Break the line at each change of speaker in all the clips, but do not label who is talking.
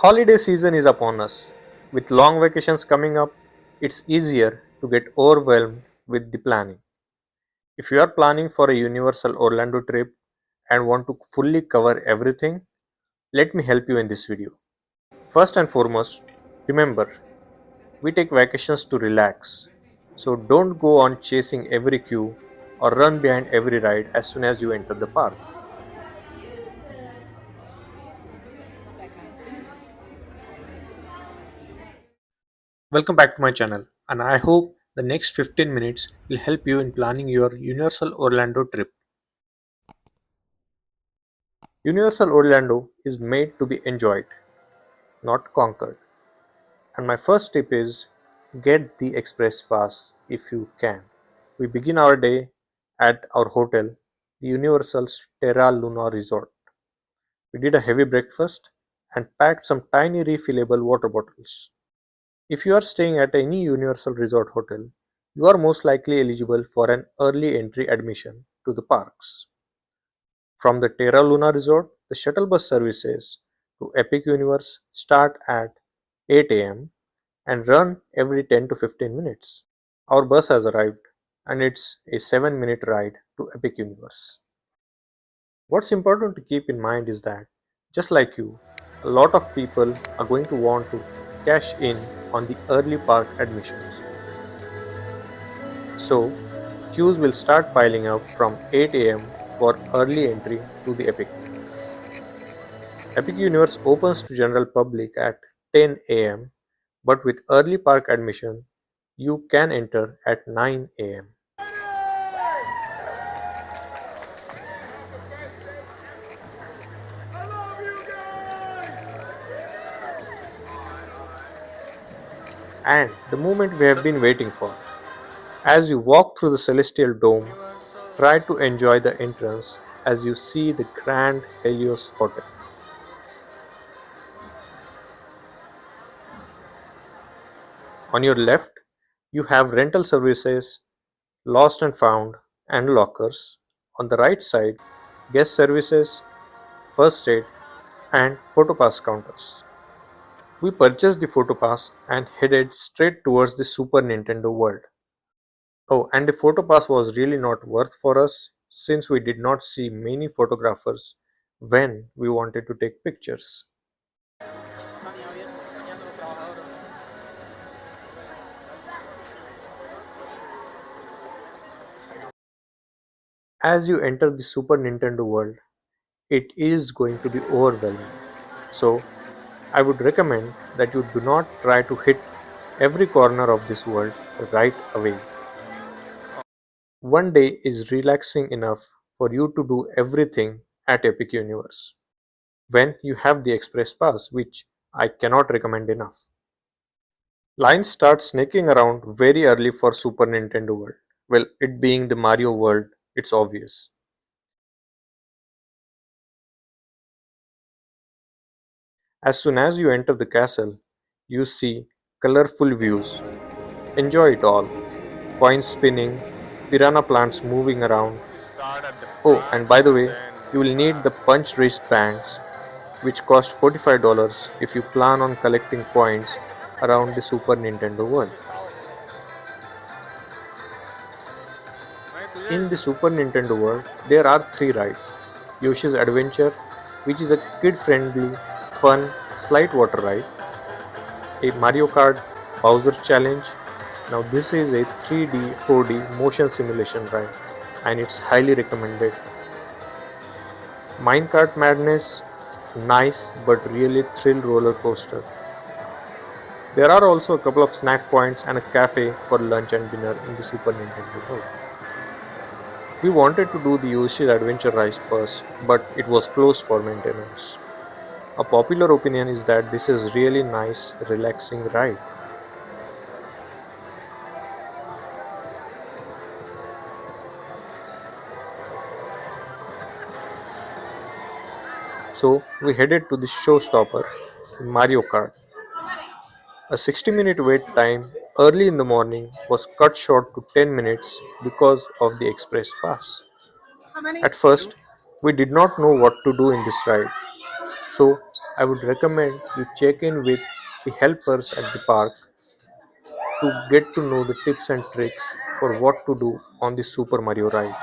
Holiday season is upon us. With long vacations coming up, it's easier to get overwhelmed with the planning. If you are planning for a Universal Orlando trip and want to fully cover everything, let me help you in this video. First and foremost, remember, we take vacations to relax. So don't go on chasing every queue or run behind every ride as soon as you enter the park. Welcome back to my channel, and I hope the next 15 minutes will help you in planning your Universal Orlando trip. Universal Orlando is made to be enjoyed, not conquered. And my first tip is get the express pass if you can. We begin our day at our hotel, the Universal's Terra Luna Resort. We did a heavy breakfast and packed some tiny refillable water bottles. If you are staying at any Universal Resort hotel, you are most likely eligible for an early entry admission to the parks. From the Terra Luna Resort, the shuttle bus services to Epic Universe start at 8 am and run every 10 to 15 minutes. Our bus has arrived and it's a 7-minute ride to Epic Universe. What's important to keep in mind is that, just like you, a lot of people are going to want to cash in on the early park admissions. So, queues will start piling up from 8 am for early entry to the Epic. Epic Universe opens to general public at 10 am, but with early park admission, you can enter at 9 am. And the moment we have been waiting for. As you walk through the celestial dome, try to enjoy the entrance as you see the grand Helios Hotel. On your left, you have rental services, lost and found, and lockers. On the right side, guest services, first aid, and photopass counters. We purchased the photopass and headed straight towards the Super Nintendo world. Oh, and the photopass was really not worth for us since we did not see many photographers when we wanted to take pictures. As you enter the Super Nintendo world, it is going to be overwhelming. So, I would recommend that you do not try to hit every corner of this world right away. One day is relaxing enough for you to do everything at Epic Universe when you have the Express Pass, which I cannot recommend enough. Lines start snaking around very early for Super Nintendo World. Well, it being the Mario world, it's obvious. As soon as you enter the castle, you see colorful views. Enjoy it all. Coins spinning, piranha plants moving around. Oh, and by the way, you will need the punch wristbands, which cost $45 if you plan on collecting points around the Super Nintendo world. In the Super Nintendo world, there are three rides: Yoshi's Adventure, which is a kid friendly, fun, slide water ride, a Mario Kart Bowser Challenge. Now, this is a 3D 4D motion simulation ride and it's highly recommended. Minecart Madness, nice but really thrill roller coaster. There are also a couple of snack points and a cafe for lunch and dinner in the Super Nintendo world. We wanted to do the Yoshi's Adventure ride first, but it was closed for maintenance. A popular opinion is that this is really nice, relaxing ride. So we headed to the showstopper, Mario Kart. A 60-minute wait time early in the morning was cut short to 10 minutes because of the express pass. At first, we did not know what to do in this ride, so I would recommend you check in with the helpers at the park to get to know the tips and tricks for what to do on the Super Mario ride.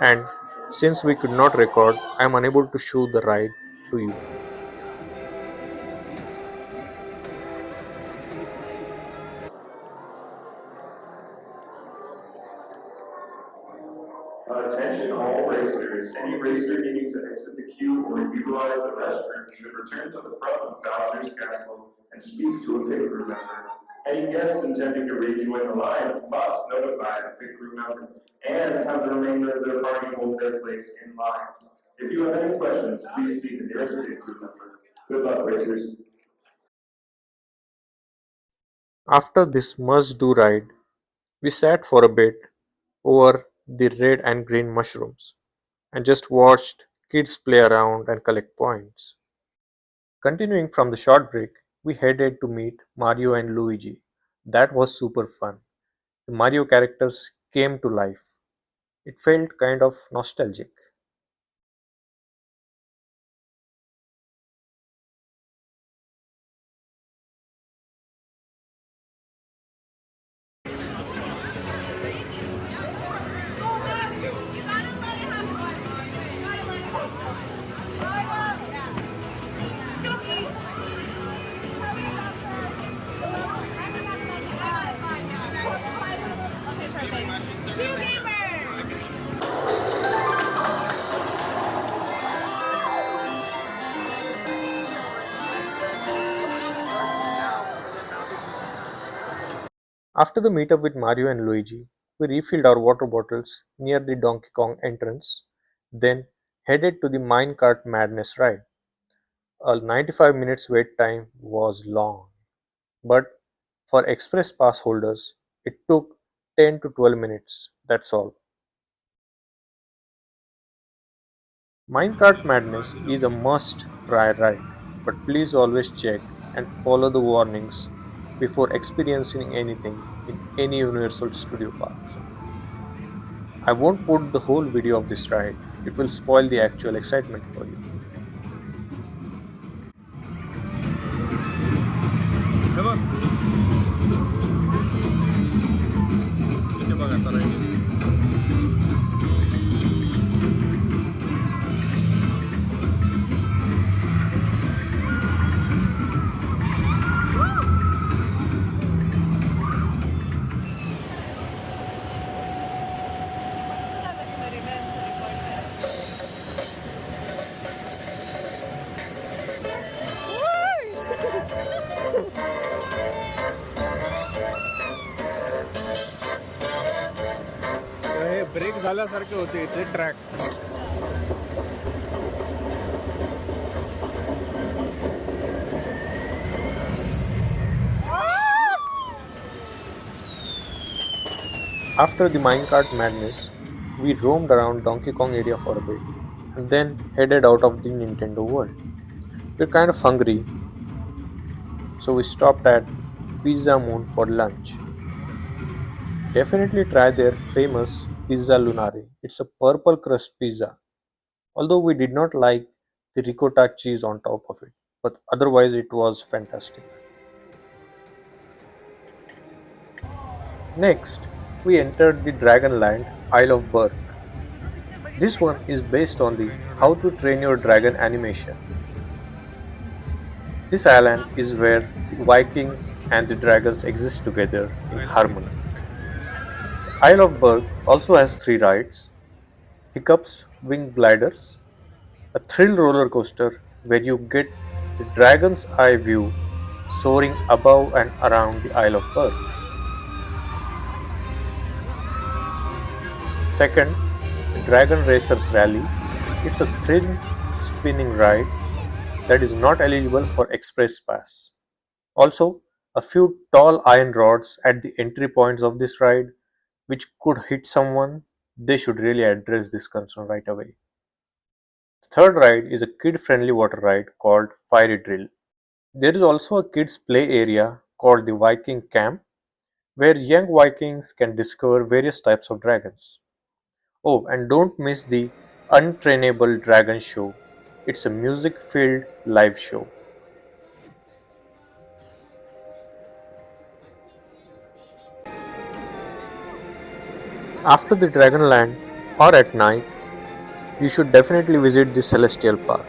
And since we could not record, I am unable to show the ride to you.
Attention all racers. Any racer needing to exit the queue or utilize the restroom should return to the front of Bowser's Castle and speak to a pit crew member. Any guests intending to rejoin the line must notify the pit crew member and have the remainder of their party hold their place in line. If you have any questions, please see the nearest pit crew member. Good luck, racers.
After this must do ride, we sat for a bit over the red and green mushrooms and just watched kids play around and collect points. Continuing from the short break, we headed to meet Mario and Luigi. That was super fun. The Mario characters came to life. It felt kind of nostalgic. After the meetup with Mario and Luigi, we refilled our water bottles near the Donkey Kong entrance, then headed to the Minecart Madness ride. A 95 minutes wait time was long, but for express pass holders, it took 10 to 12 minutes. That's all. Minecart Madness is a must try ride, but please always check and follow the warnings before experiencing anything in any Universal Studio park. I won't put the whole video of this ride, it will spoil the actual excitement for you.
हे break झाल्यासारखे होते ते track.
After the Minecart Madness, we roamed around Donkey Kong area for a bit and then headed out of the Nintendo world. We're kind of hungry, so we stopped at Pizza Moon for lunch. Definitely try their famous Pizza Lunare. It's a purple crust pizza, although we did not like the ricotta cheese on top of it, but otherwise it was fantastic. Next, we entered the Dragonland Isle of Berk. This one is based on the How to Train Your Dragon animation. This island is where the Vikings and the dragons exist together in harmony. Isle of Berk also has three rides: Hiccups Wing Gliders, a thrill roller coaster where you get the dragon's eye view soaring above and around the Isle of Berk. Second, the Dragon Racers Rally. It's a thrill spinning ride that is not eligible for Express Pass. Also, a few tall iron rods at the entry points of this ride, which could hit someone. They should really address this concern right away. The third ride is a kid friendly water ride called Fiery Drill. There is also a kids' play area called the Viking Camp, where young Vikings can discover various types of dragons. Oh, and don't miss the Untrainable Dragon Show. It's a music filled live show. After the Dragonland or at night, you should definitely visit the Celestial Park.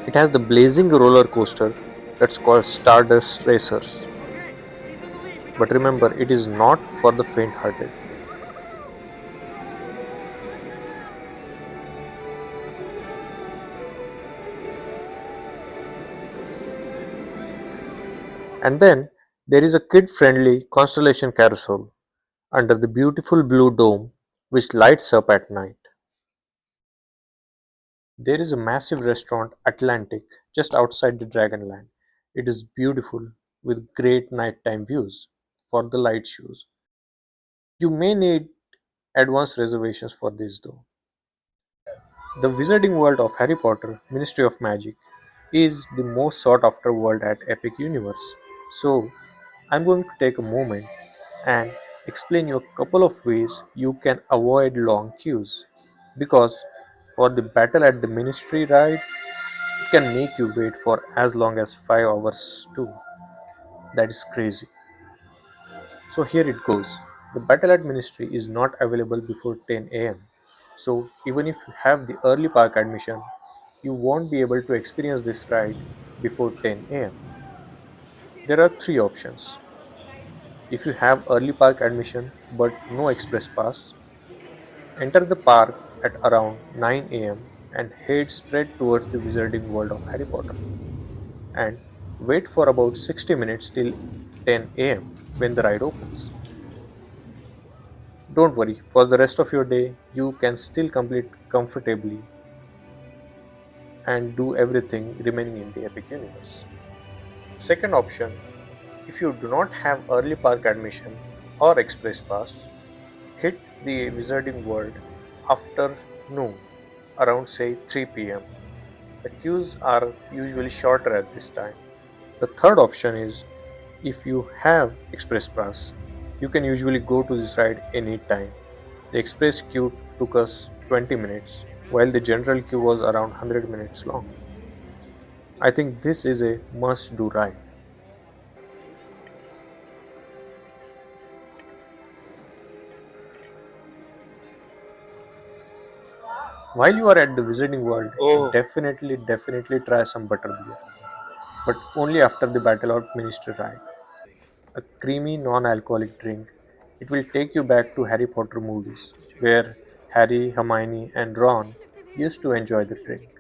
It has the blazing roller coaster that's called Stardust Racers. But remember, it is not for the faint hearted. And then there is a kid friendly constellation carousel under the beautiful blue dome which lights up at night. There is a massive restaurant Atlantic just outside the Dragonland. It is beautiful with great nighttime views for the light shows. You may need advance reservations for this though. The Wizarding World of Harry Potter Ministry of Magic is the most sought after world at Epic Universe. So, I'm going to take a moment and explain you a couple of ways you can avoid long queues. Because for the battle at the Ministry ride, it can make you wait for as long as 5 hours too. That is crazy. So here it goes. The battle at Ministry is not available before 10 a.m. So even if you have the early park admission, you won't be able to experience this ride before 10 a.m. There are three options. If you have early park admission but no express pass, enter the park at around 9 a.m. and head straight towards the Wizarding World of Harry Potter and wait for about 60 minutes till 10 a.m. when the ride opens. Don't worry, for the rest of your day, you can still complete comfortably and do everything remaining in the Epic Universe. Second option, if you do not have early park admission or express pass, hit the Wizarding World after noon, around say 3 p.m. The queues are usually shorter at this time. The third option is if you have express pass, you can usually go to this ride anytime. The express queue took us 20 minutes, while the general queue was around 100 minutes long. I think this is a must do ride. While you are at the Wizarding World,
Oh,
definitely try some butterbeer, but only after the Battle of Minister ride. A creamy non-alcoholic drink. It will take you back to Harry Potter movies, where Harry, Hermione, and Ron used to enjoy the drink.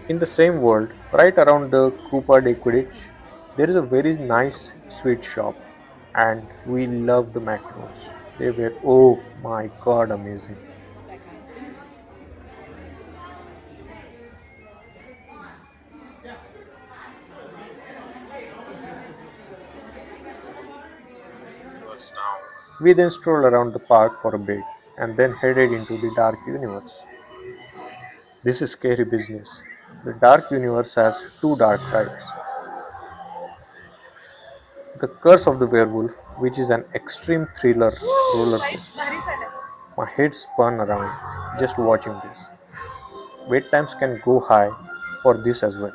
In the same world, right around the Koopa de Quidditch, there is a very nice sweet shop, and we love the macarons. They were oh my god amazing. We then strolled around the park for a bit and then headed into the Dark Universe. This is scary business. The Dark Universe has two dark rides. The Curse of the Werewolf, which is an extreme thriller roller coaster. My head spun around just watching this. Wait times can go high for this as well.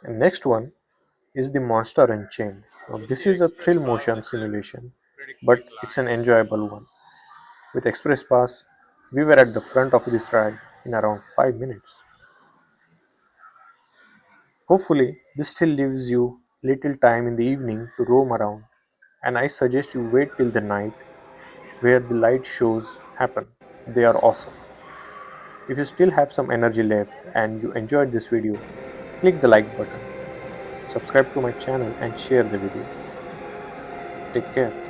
And next one is the Monster Unchained. Now, this is a thrill motion simulation, but it's an enjoyable one. With Express Pass, we were at the front of this ride in around 5 minutes. Hopefully, this still leaves you little time in the evening to roam around, and I suggest you wait till the night where the light shows happen. They are awesome. If you still have some energy left and you enjoyed this video, click the like button, subscribe to my channel and share the video. Take care.